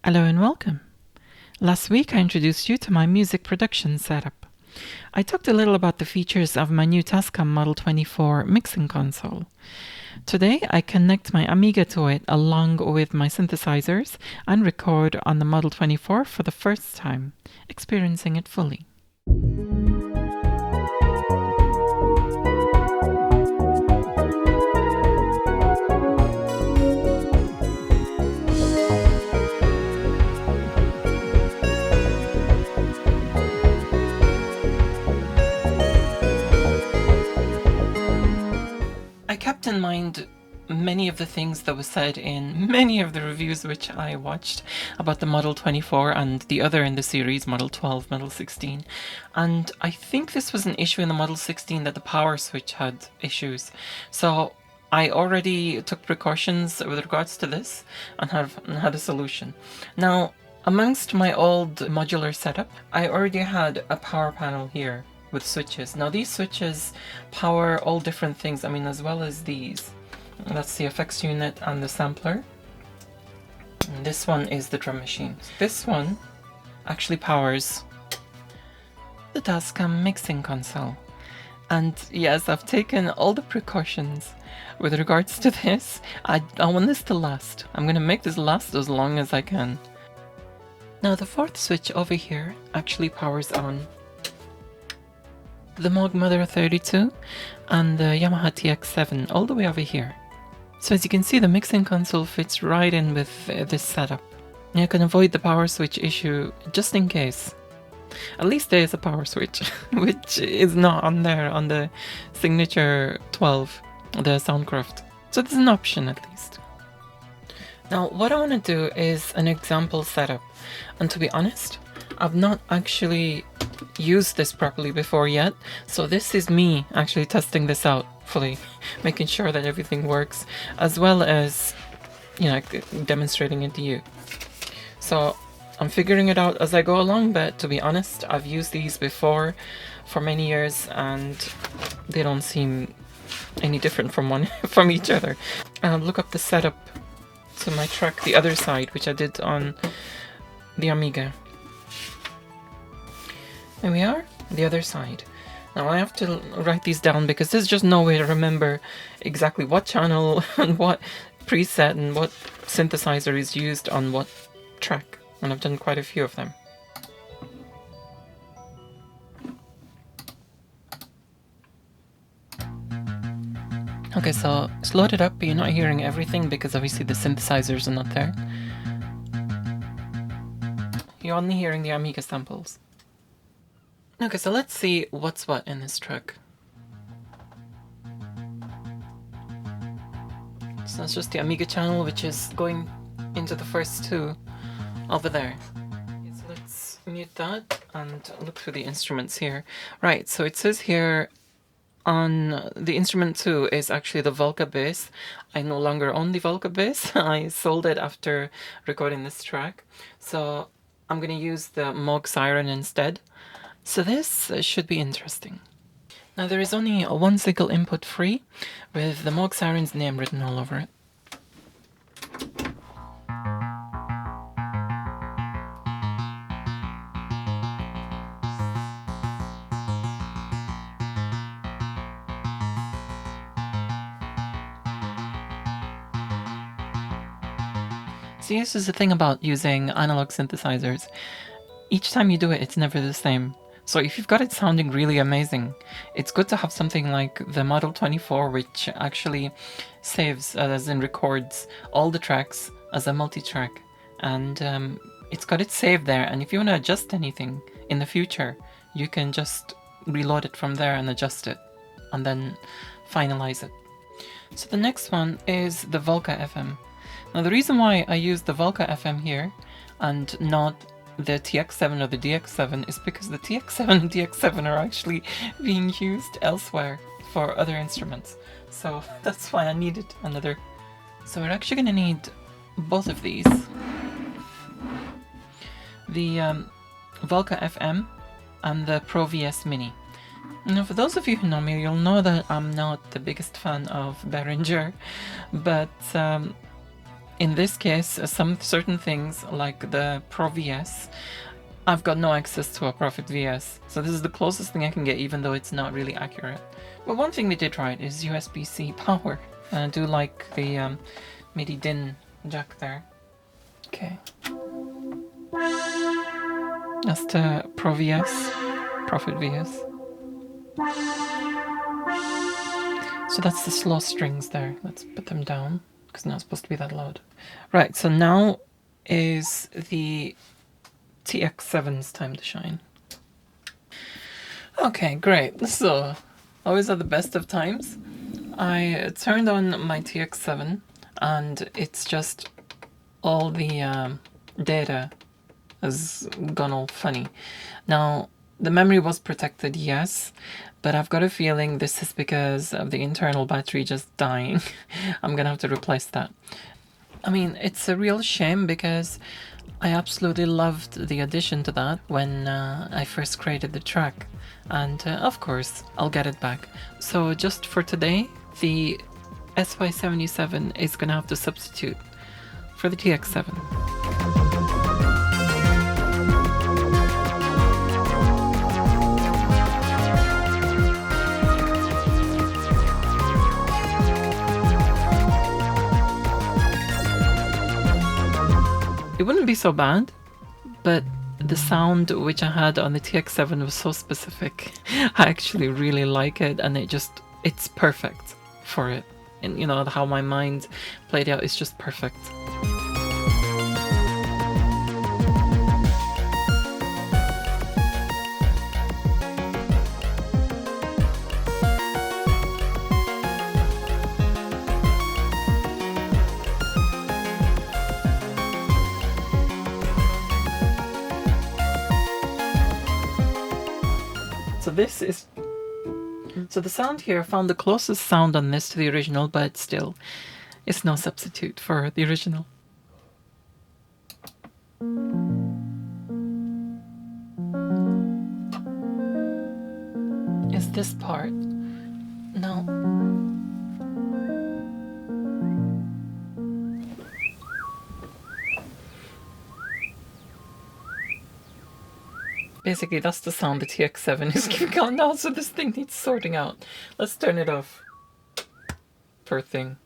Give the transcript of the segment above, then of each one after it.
Hello and welcome. Last week I introduced you to my music production setup. I talked a little about the features of my new TASCAM Model 24 mixing console. Today I connect my Amiga to it along with my synthesizers and record on the Model 24 for the first time, experiencing it fully. I kept in mind many of the things that were said in many of the reviews which I watched about the Model 24 and the other in the series, Model 12, Model 16. And I think this was an issue in the Model 16 that the power switch had issues. So I already took precautions with regards to this and had a solution. Now, amongst my old modular setup, I already had a power panel here with switches. Now these switches power all different things, as well as these. That's the effects unit and the sampler. And this one is the drum machine. This one actually powers the TASCAM mixing console. And yes, I've taken all the precautions with regards to this. I want this to last. I'm going to make this last as long as I can. Now the fourth switch over here actually powers on the Moog Mother 32 and the Yamaha DX7 all the way over here. So as you can see, the mixing console fits right in with this setup. You can avoid the power switch issue just in case. At least there is a power switch, which is not on there on the Signature 12, the Soundcraft. So there's an option at least. Now what I want to do is an example setup, and to be honest, I've not actually used this properly before yet, so this is me actually testing this out fully, making sure that everything works, as well as, demonstrating it to you. So I'm figuring it out as I go along, but to be honest, I've used these before for many years and they don't seem any different from each other. Look up the setup to my track, the other side, which I did on the Amiga. There we are, the other side. Now I have to write these down because there's just no way to remember exactly what channel and what preset and what synthesizer is used on what track, and I've done quite a few of them. Okay, so it's loaded up, but you're not hearing everything because obviously the synthesizers are not there. You're only hearing the Amiga samples. Okay, so let's see what's what in this track. So that's just the Amiga channel, which is going into the first two over there. Okay, so let's mute that and look through the instruments here. Right, so it says here on the instrument 2 is actually the Volca bass. I no longer own the Volca bass. I sold it after recording this track. So I'm going to use the Moog Sirin instead. So this should be interesting. Now there is only one single input free, with the Moog Sirin's name written all over it. See, this is the thing about using analog synthesizers. Each time you do it, it's never the same. So if you've got it sounding really amazing, it's good to have something like the Model 24, which actually saves, as in records, all the tracks as a multitrack. And it's got it saved there, and if you want to adjust anything in the future, you can just reload it from there and adjust it, and then finalize it. So the next one is the Volca FM. Now the reason why I use the Volca FM here, and not the TX7 or the DX7, is because the TX7 and DX7 are actually being used elsewhere for other instruments. So that's why I needed another. So we're actually going to need both of these. The Volca FM and the Pro VS Mini. Now for those of you who know me, you'll know that I'm not the biggest fan of Behringer, but in this case, some certain things like the Pro VS, I've got no access to a Profit VS, so this is the closest thing I can get, even though it's not really accurate. But one thing they did right is USB-C power. And I do like the MIDI DIN jack there. Okay. That's the Pro VS, Profit VS. So that's the slow strings there. Let's put them down, because they're not supposed to be that loud. Right, so now is the TX7's time to shine. Okay, great. So, always at the best of times. I turned on my TX7 and it's just all the data has gone all funny. Now, the memory was protected, yes, but I've got a feeling this is because of the internal battery just dying. I'm gonna have to replace that. I mean, it's a real shame because I absolutely loved the addition to that when I first created the track. And of course, I'll get it back. So just for today, the SY77 is gonna have to substitute for the TX7. It wouldn't be so bad, but the sound which I had on the TX7 was so specific. I actually really like it, and it's perfect for it. And you know, how my mind played out is just perfect. So the sound here, I found the closest sound on this to the original, but still, it's no substitute for the original. Is this part? No. Basically, that's the sound the TX7 is giving out now, so this thing needs sorting out. Let's turn it off. Poor thing.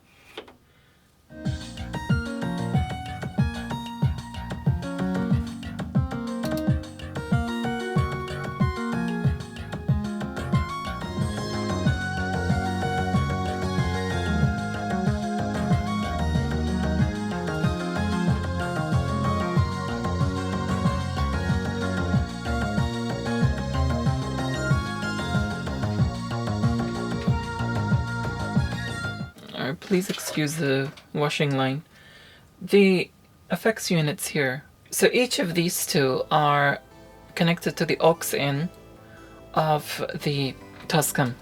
Please excuse the washing line. The effects units here. So each of these two are connected to the aux in of the TASCAM.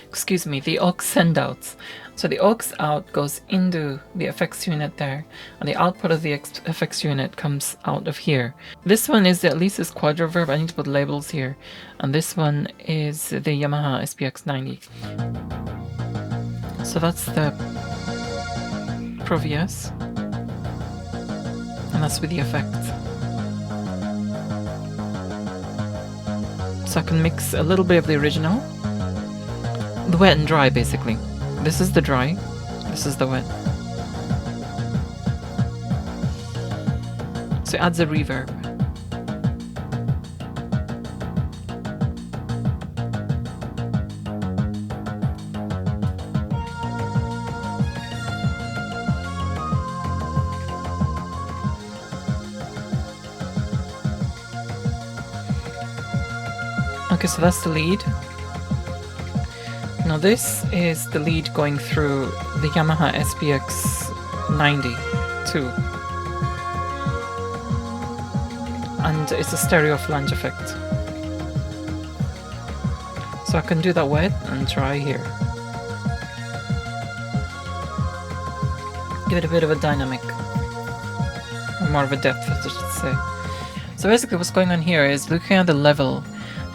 Excuse me, the aux send-outs. So the aux out goes into the effects unit there, and the output of the effects unit comes out of here. This one is at least quad reverb. I need to put labels here. And this one is the Yamaha SPX90. So that's the Pro VS, and that's with the effects. So I can mix a little bit of the original, the wet and dry basically. This is the dry, this is the wet. So it adds a reverb. Okay, so that's the lead. Now this is the lead going through the Yamaha SPX90 too. And it's a stereo flange effect. So I can do that wet and dry here. Give it a bit of a dynamic. Or more of a depth, I should say. So basically what's going on here is looking at the level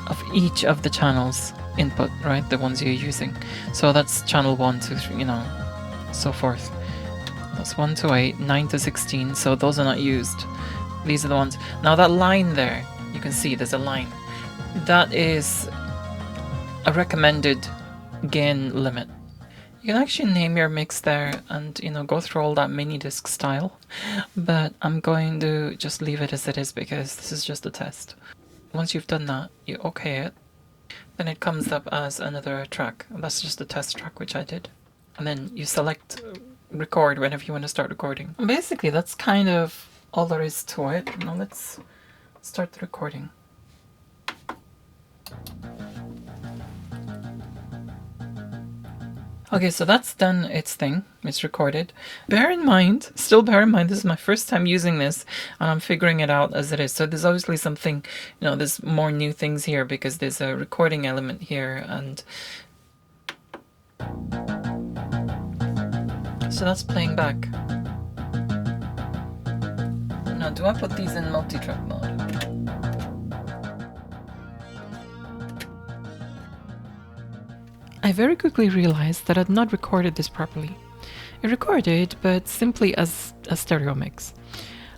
of each of the channels input, right? The ones you're using. So that's channel 1, 2, 3, you know, so forth. That's 1 to 8, 9 to 16, so those are not used. These are the ones. Now that line there, you can see there's a line. That is a recommended gain limit. You can actually name your mix there and, you know, go through all that mini disc style, but I'm going to just leave it as it is because this is just a test. Once you've done that, you OK it, then it comes up as another track. That's just a test track which I did. And then you select record whenever you want to start recording. And basically that's kind of all there is to it. Now let's start the recording. Okay, so that's done its thing. It's recorded. Still bear in mind, this is my first time using this, and I'm figuring it out as it is. So there's obviously something, you know, there's more new things here because there's a recording element here, and so that's playing back. Now, do I put these in multitrack mode? I very quickly realized that I'd not recorded this properly. It recorded, but simply as a stereo mix.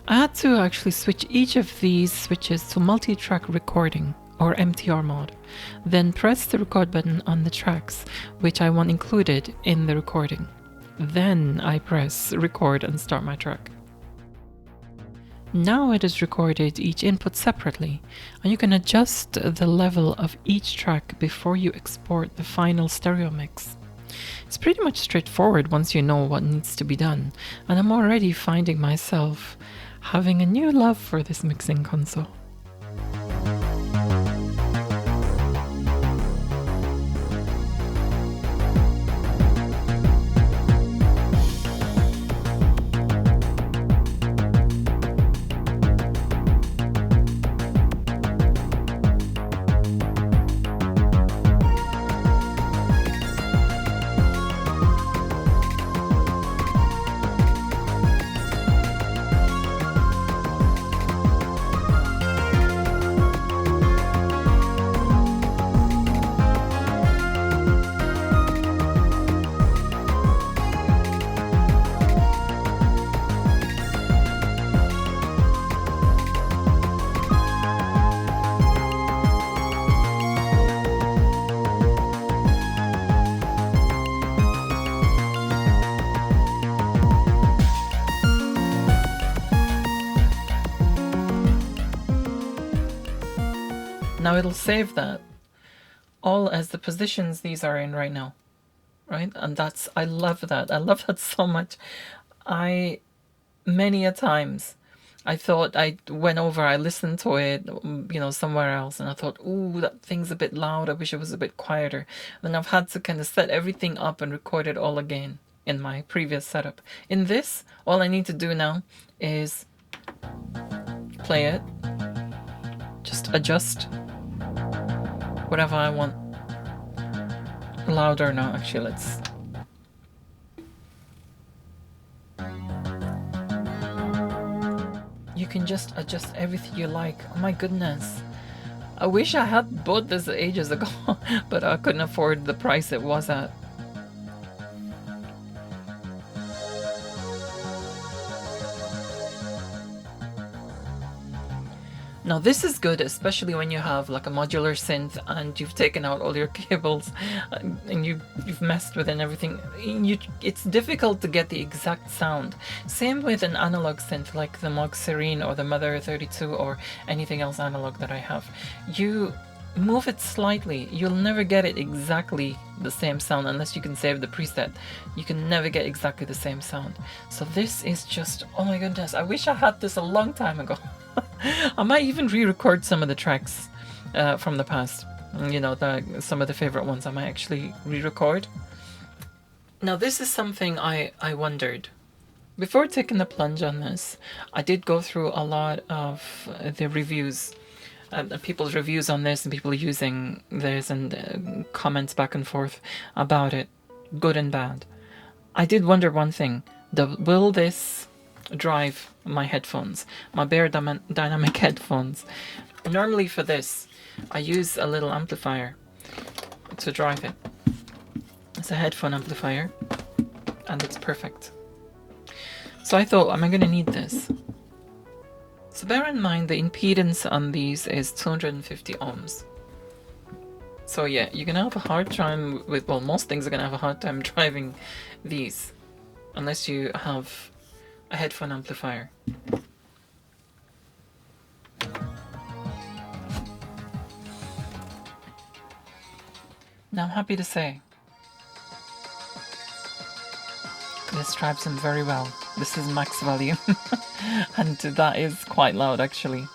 I had to actually switch each of these switches to multi-track recording, or MTR mode, then press the record button on the tracks, which I want included in the recording. Then I press record and start my track. Now it has recorded each input separately, and you can adjust the level of each track before you export the final stereo mix. It's pretty much straightforward once you know what needs to be done, and I'm already finding myself having a new love for this mixing console. Now it'll save that all as the positions these are in right now, right? And I love that. I love that so much. Many a times, I thought I listened to it, you know, somewhere else, and I thought, ooh, that thing's a bit loud. I wish it was a bit quieter. Then I've had to kind of set everything up and record it all again in my previous setup. In this, all I need to do now is play it, just adjust whatever I want. Louder now, actually, let's... You can just adjust everything you like. Oh my goodness. I wish I had bought this ages ago, but I couldn't afford the price it was at. Now this is good, especially when you have like a modular synth and you've taken out all your cables and you've messed with it and everything. It's difficult to get the exact sound. Same with an analog synth like the Moog Sirin or the Mother 32 or anything else analog that I have. You move it slightly, you'll never get it exactly the same sound unless you can save the preset. You can never get exactly the same sound. So this is just, oh my goodness, I wish I had this a long time ago. I might even re-record some of the tracks from the past. You know, some of the favorite ones I might actually re-record. Now this is something I wondered. Before taking the plunge on this, I did go through a lot of the reviews, people's reviews on this and people using this and comments back and forth about it, good and bad. I did wonder one thing, will this drive my headphones, my bare dynamic headphones? Normally for this, I use a little amplifier to drive it. It's a headphone amplifier, and it's perfect. So I thought, am I going to need this? So bear in mind the impedance on these is 250 ohms. So yeah, you're going to have a hard time with, well, most things are going to have a hard time driving these, unless you have a headphone amplifier. Now I'm happy to say, this drives them very well. This is max volume, and that is quite loud actually.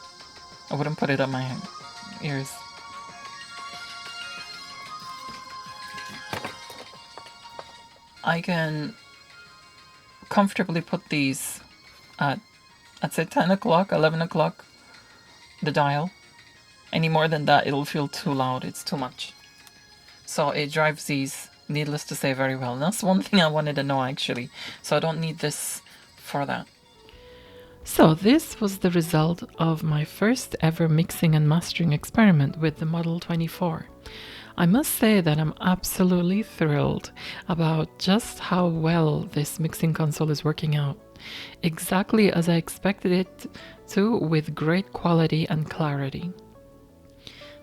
I wouldn't put it on my ears. I can comfortably put these at, I'd say 10 o'clock, 11 o'clock, the dial. Any more than that, it'll feel too loud, it's too much. So it drives these, needless to say, very well. And that's one thing I wanted to know actually. So I don't need this for that. So this was the result of my first ever mixing and mastering experiment with the Model 24. I must say that I'm absolutely thrilled about just how well this mixing console is working out. Exactly as I expected it to, with great quality and clarity.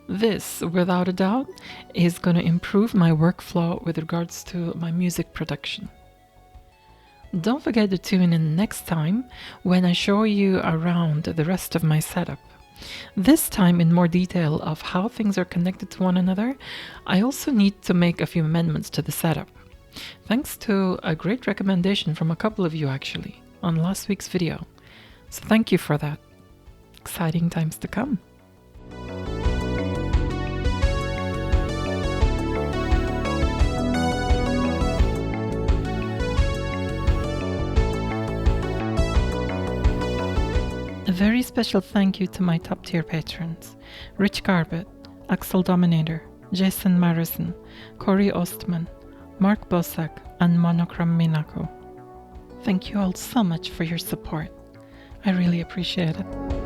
This, without a doubt, is going to improve my workflow with regards to my music production. Don't forget to tune in next time when I show you around the rest of my setup. This time in more detail of how things are connected to one another. I also need to make a few amendments to the setup. Thanks to a great recommendation from a couple of you actually on last week's video. So thank you for that. Exciting times to come. A very special thank you to my top tier patrons, Rich Garbett, Axel Dominator, Jason Marison, Corey Ostman, Mark Bosak, and Monochrom Minako. Thank you all so much for your support. I really appreciate it.